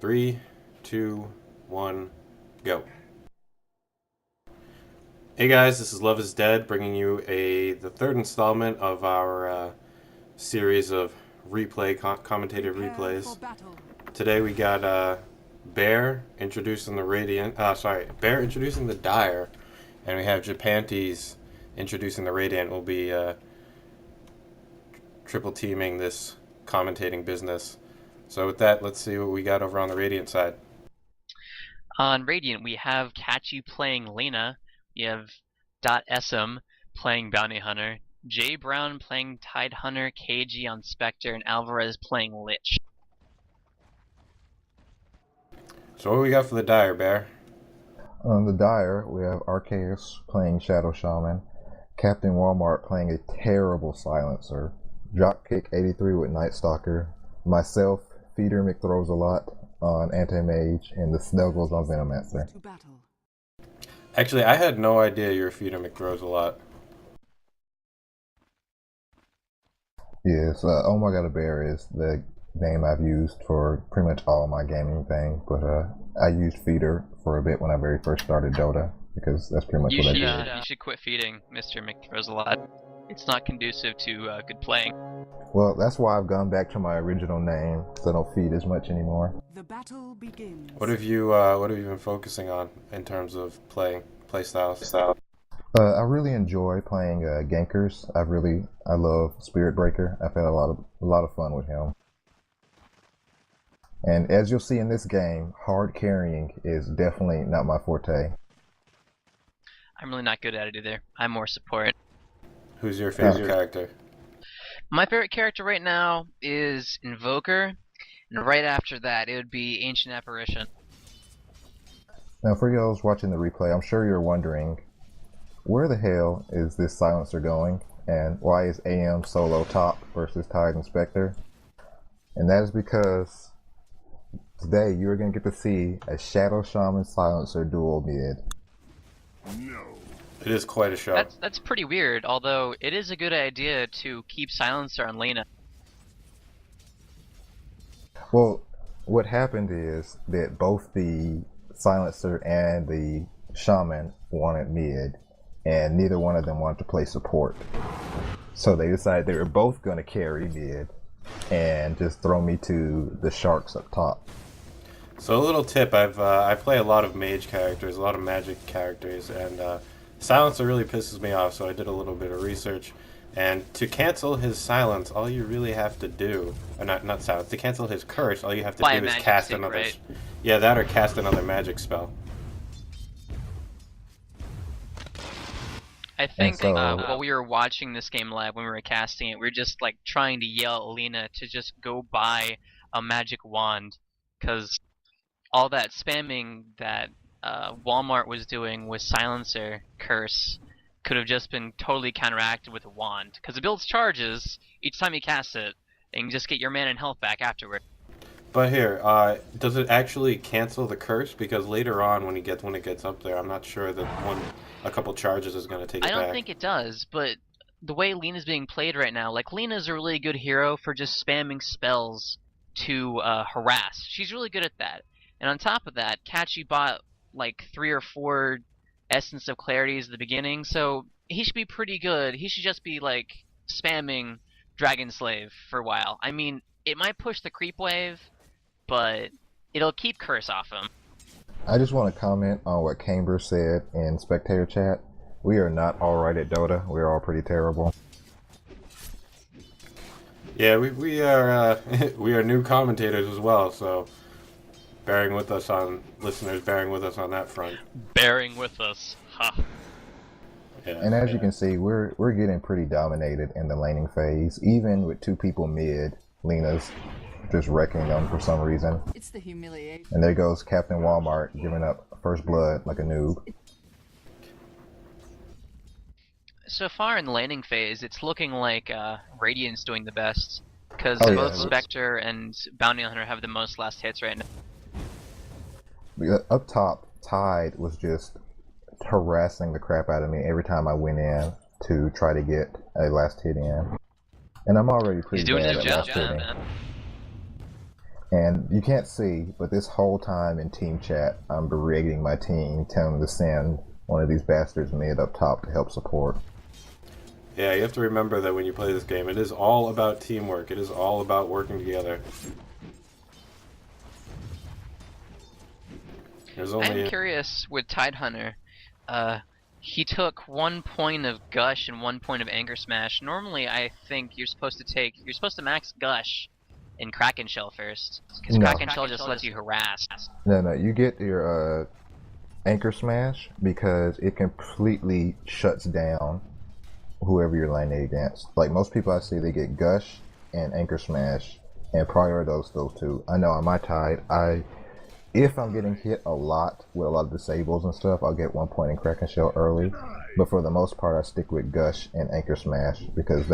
Three, two, one, go. Hey guys, this is Love is Dead, bringing you the third installment of our series of commentator replays. Today we got Bear introducing the Bear introducing the Dire, and we have Japanties introducing the Radiant. We'll be triple teaming this commentating business. So with that, let's see what we got over on the Radiant side. On Radiant, we have Kachi playing Lena, we have .sm playing Bounty Hunter, Jay Brown playing Tide Hunter, KG on Spectre, and Alvarez playing Lich. So what we got for the Dire, Bear? On the Dire, we have Arceus playing Shadow Shaman, Captain Walmart playing a terrible Silencer, Dropkick 83 with Night Stalker, myself, Feeder McThrows-a-Lot on Anti-Mage, and the Snuggles on Venomancer. Actually, I had no idea you were Feeder McThrows-a-Lot. Yes, Oh My God, a Bear is the name I've used for pretty much all my gaming thing, but I used Feeder for a bit when I very first started Dota, because that's pretty much what I did. You should quit feeding Mr. McThrows-a-Lot. It's not conducive to good playing. Well, that's why I've gone back to my original name, so I don't feed as much anymore. The battle begins. What have you been focusing on in terms of play styles? I really enjoy playing gankers. I love Spirit Breaker. I've had a lot of fun with him. And as you'll see in this game, hard carrying is definitely not my forte. I'm really not good at it either. I'm more support. Who's your favorite character? My favorite character right now is Invoker, and right after that it would be Ancient Apparition. Now for y'all watching the replay, I'm sure you're wondering, where the hell is this Silencer going? And why is AM solo top versus Tide and Spectre? And that is because today you're going to get to see a Shadow Shaman Silencer duel mid. No. It is quite a show. That's pretty weird, although it is a good idea to keep Silencer on Lena. Well, what happened is that both the Silencer and the Shaman wanted mid, and neither one of them wanted to play support. So they decided they were both going to carry mid and just throw me to the Sharks up top. So a little tip, I play a lot of mage characters, a lot of magic characters, and Silencer really pisses me off, so I did a little bit of research. And to cancel his silence, all you really have to do, or not silence, to cancel his curse, all you have to do is cast another... Right? Yeah, that or cast another magic spell. I think while we were watching this game live, when we were casting it, we were just like trying to yell at Lena to just go buy a magic wand, because all that spamming that Walmart was doing with Silencer Curse could have just been totally counteracted with a wand, because it builds charges each time you cast it, and you can just get your mana and health back afterward. But here, does it actually cancel the curse? Because later on, when it gets up there, I'm not sure that a couple charges is going to take it back. I don't think it does, but the way Lena's being played right now, like, Lena's a really good hero for just spamming spells to harass. She's really good at that. And on top of that, Kachi bought like 3 or 4 Essence of Clarities at the beginning, so he should be pretty good. He should just be like spamming Dragon Slave for a while. I mean, it might push the creep wave, but it'll keep Curse off him. I just want to comment on what Camber said in spectator chat. We are not alright at Dota. We're all pretty terrible. Yeah, we are we are new commentators as well, so bearing with us on that front. Bearing with us, ha. Yeah, and as you can see, we're getting pretty dominated in the laning phase. Even with 2 people mid, Lena's just wrecking them for some reason. It's the humiliation. And there goes Captain Walmart giving up first blood like a noob. So far in the laning phase, it's looking like Radiant's doing the best, because both Spectre and Bounty Hunter have the most last hits right now. Up top, Tide was just harassing the crap out of me every time I went in to try to get a last hit in. And I'm already pretty bad at last hitting. And you can't see, but this whole time in team chat, I'm berating my team, telling them to send one of these bastards mid up top to help support. Yeah, you have to remember that when you play this game, it is all about teamwork. It is all about working together. I'm curious with Tidehunter. He took 1 point of Gush and 1 point of Anger Smash. Normally, I think you're supposed to max Gush in Kraken Shell first, because No. Kraken Shell just lets you harass. No, you get your Anchor Smash because it completely shuts down whoever you're laning against. Like most people I see, they get Gush and Anchor Smash and prioritize those two. I know on my Tide, if I'm getting hit a lot with a lot of disables and stuff, I'll get 1 point in Kraken Shell early. But for the most part, I stick with Gush and Anchor Smash because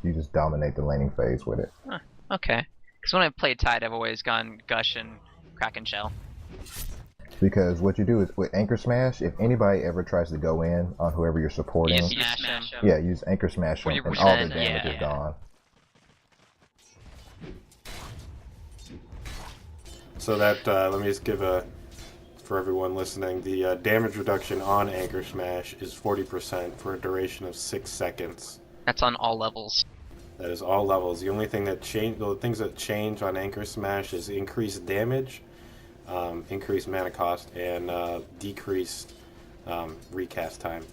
you just dominate the laning phase with it. Huh, okay. Because when I've played Tide, I've always gone Gush and Kraken Shell. Because what you do is with Anchor Smash, if anybody ever tries to go in on whoever you're supporting, You just smash them. yeah, use Anchor Smash them, and all the damage is gone. So that, let me just give for everyone listening, the damage reduction on Anchor Smash is 40% for a duration of 6 seconds. That's on all levels. That is all levels. The only thing that the things that change on Anchor Smash is increased damage, increased mana cost, and decreased recast time.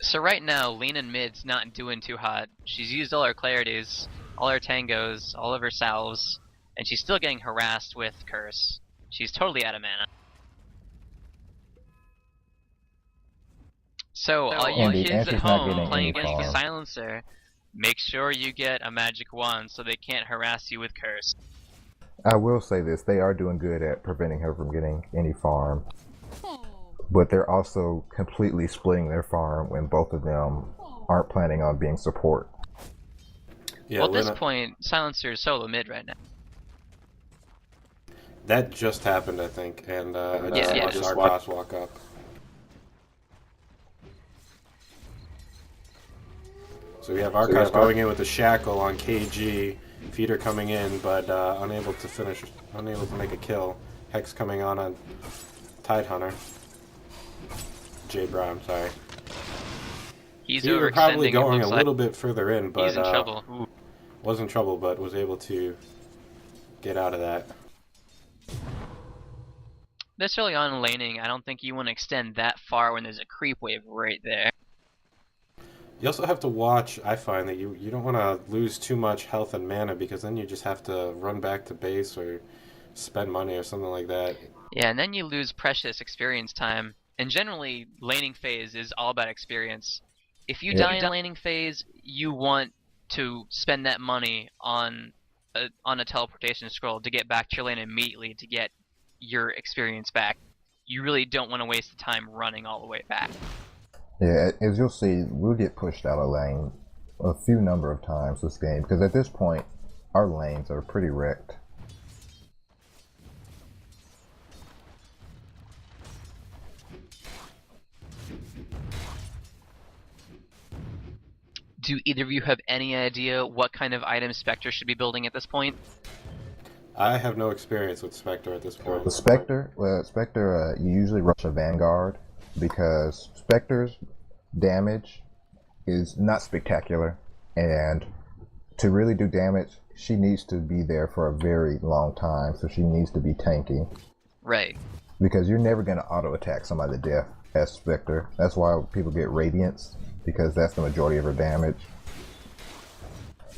So right now, Lena mid's not doing too hot. She's used all her clarities, all her tangos, all of her salves, and she's still getting harassed with Curse. She's totally out of mana. So all you kids at home playing against the Silencer, make sure you get a magic wand so they can't harass you with Curse. I will say this, they are doing good at preventing her from getting any farm. But they're also completely splitting their farm when both of them aren't planning on being support. Yeah, well, at this point, Silencer is solo mid right now. That just happened, I think, and I just watched Arcos walk up. So we have Arcos going in with the shackle on KG, Feeder coming in, but unable to make a kill. Hex coming on Tidehunter. J Brown, sorry. He's Feeder probably going a little bit further in, but he's in trouble. Was in trouble, but was able to get out of that. This early on in laning, I don't think you want to extend that far when there's a creep wave right there. You also have to watch, I find, that you don't want to lose too much health and mana, because then you just have to run back to base or spend money or something like that. Yeah, and then you lose precious experience time. And generally, laning phase is all about experience. If you die in laning phase, you want to spend that money on a teleportation scroll to get back to your lane immediately to get your experience back. You really don't want to waste the time running all the way back. Yeah, as you'll see, we'll get pushed out of lane a few number of times this game, because at this point, our lanes are pretty wrecked. Do either of you have any idea what kind of item Spectre should be building at this point? I have no experience with Spectre at this point. The Spectre, you usually rush a Vanguard, because Spectre's damage is not spectacular, and to really do damage, she needs to be there for a very long time, so she needs to be tanky. Right. Because you're never going to auto-attack somebody to death as Spectre. That's why people get Radiance, because that's the majority of her damage.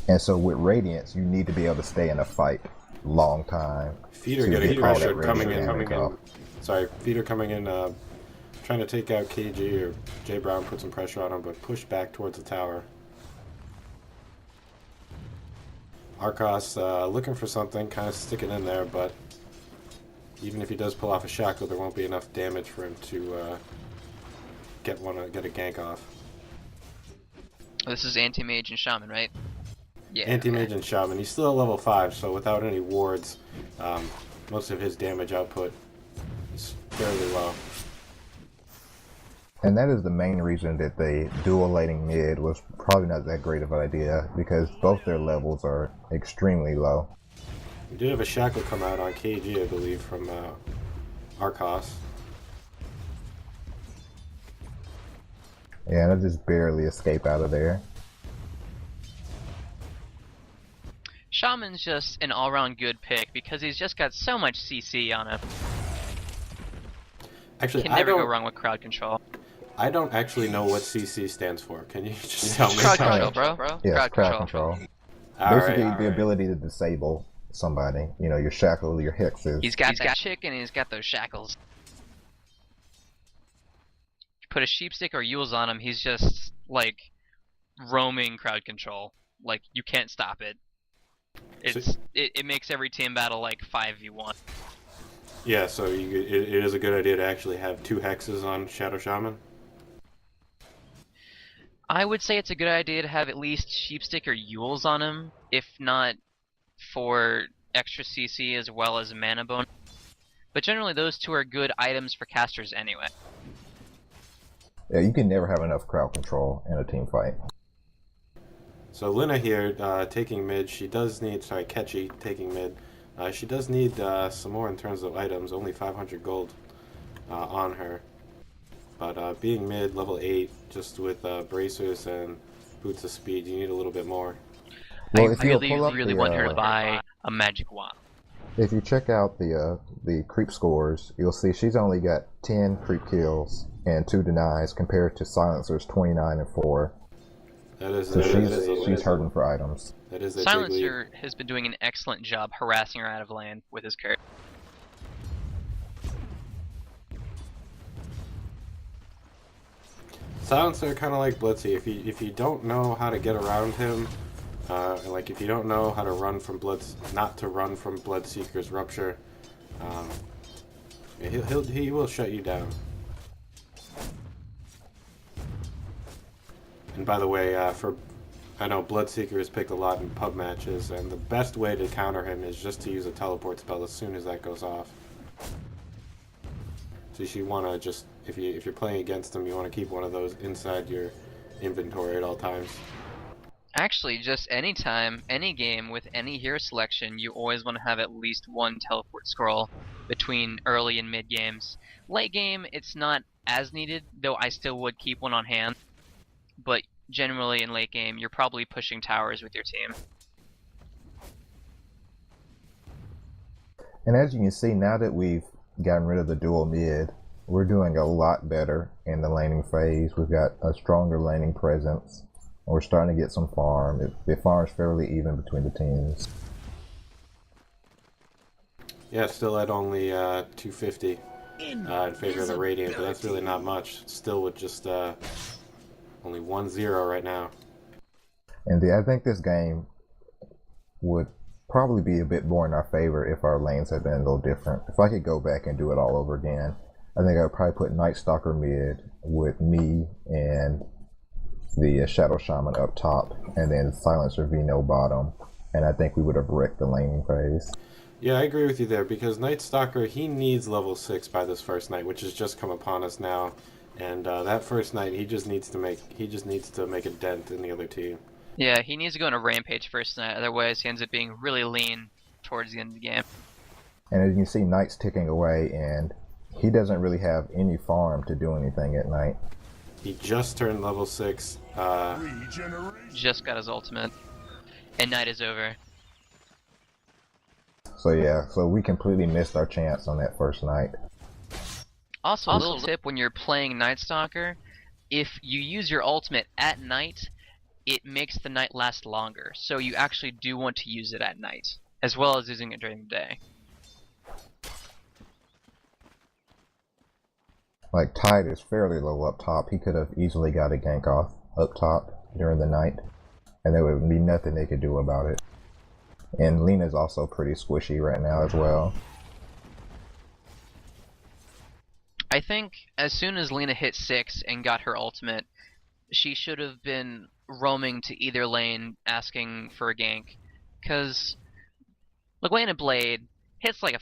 And so with Radiance, you need to be able to stay in a fight long time. Feeder getting pressure coming in. Sorry, Feeder coming in, trying to take out KG, or J Brown put some pressure on him, but pushed back towards the tower. Arcos looking for something, kind of sticking in there, but even if he does pull off a shackle, there won't be enough damage for him to get a gank off. This is Anti-Mage and Shaman, right? Yeah. Anti-Mage and Shaman. He's still at level 5, so without any wards, most of his damage output is fairly low. And that is the main reason that the dual laning mid was probably not that great of an idea, because both their levels are extremely low. We did have a shackle come out on KG, I believe, from Arcos. Yeah, and I just barely escape out of there. Shaman's just an all-around good pick because he's just got so much CC on him. Actually, Can never go wrong with crowd control. I don't actually know what CC stands for. Can you just tell me? Crowd control, bro. Yes, crowd control. Basically, the ability to disable somebody. You know, your shackle, your hexes. He's got chick and he's got those shackles. Put a sheepstick or Yules on him, he's just like roaming crowd control. Like you can't stop it. It makes every team battle like 5v1. Yeah, so it is a good idea to actually have 2 hexes on Shadow Shaman. I would say it's a good idea to have at least sheepstick or Yules on him, if not for extra CC as well as mana bone. But generally those 2 are good items for casters anyway. Yeah, you can never have enough crowd control in a team fight. So Lina here, taking mid, she does need, sorry, Ketchy taking mid. She does need some more in terms of items, only 500 gold on her. But being mid, level 8, just with bracers and boots of speed, you need a little bit more. Well, I really want her to buy a magic wand. If you check out the creep scores, you'll see she's only got 10 creep kills and 2 denies compared to Silencer's 29 and 4. She's hurting for items. That is a Silencer has been doing an excellent job harassing her out of lane with his character. Silencer kind of like Blitzy. If you don't know how to get around him, like if you don't know how to run from not to run from Bloodseeker's Rupture, he will shut you down. And by the way, I know Bloodseeker is picked a lot in pub matches, and the best way to counter him is just to use a teleport spell as soon as that goes off. So you want to just, if you're playing against him, you want to keep one of those inside your inventory at all times. Actually, just any time, any game with any hero selection, you always want to have at least one teleport scroll between early and mid games. Late game, it's not as needed, though I still would keep one on hand. But generally in late game, you're probably pushing towers with your team. And as you can see, now that we've gotten rid of the dual mid, we're doing a lot better in the laning phase. We've got a stronger laning presence. We're starting to get some farm. The farm's fairly even between the teams. Yeah, still at only 250 in favor of the Radiant, but that's really not much. Still with just only 1-0 right now. And I think this game would probably be a bit more in our favor if our lanes had been a little different. If I could go back and do it all over again, I think I would probably put Night Stalker mid with me and the Shadow Shaman up top, and then Silencer Vino bottom, and I think we would have wrecked the laning phase. Yeah, I agree with you there, because Night Stalker, he needs level 6 by this first night, which has just come upon us now. And that first night, he just needs to make a dent in the other team. Yeah, he needs to go on a rampage first night, otherwise he ends up being really lean towards the end of the game. And as you can see, Night's ticking away, and he doesn't really have any farm to do anything at night. He just turned level 6. Just got his ultimate, and night is over. So yeah, so we completely missed our chance on that first night. Also, a little tip when you're playing Night Stalker, if you use your ultimate at night, it makes the night last longer. So you actually do want to use it at night, as well as using it during the day. Like, Tide is fairly low up top. He could have easily got a gank off up top during the night, and there would be nothing they could do about it. And Lina's also pretty squishy right now as well. I think as soon as Lina hit 6 and got her ultimate, she should have been roaming to either lane asking for a gank. Because Lagwana Blade hits like a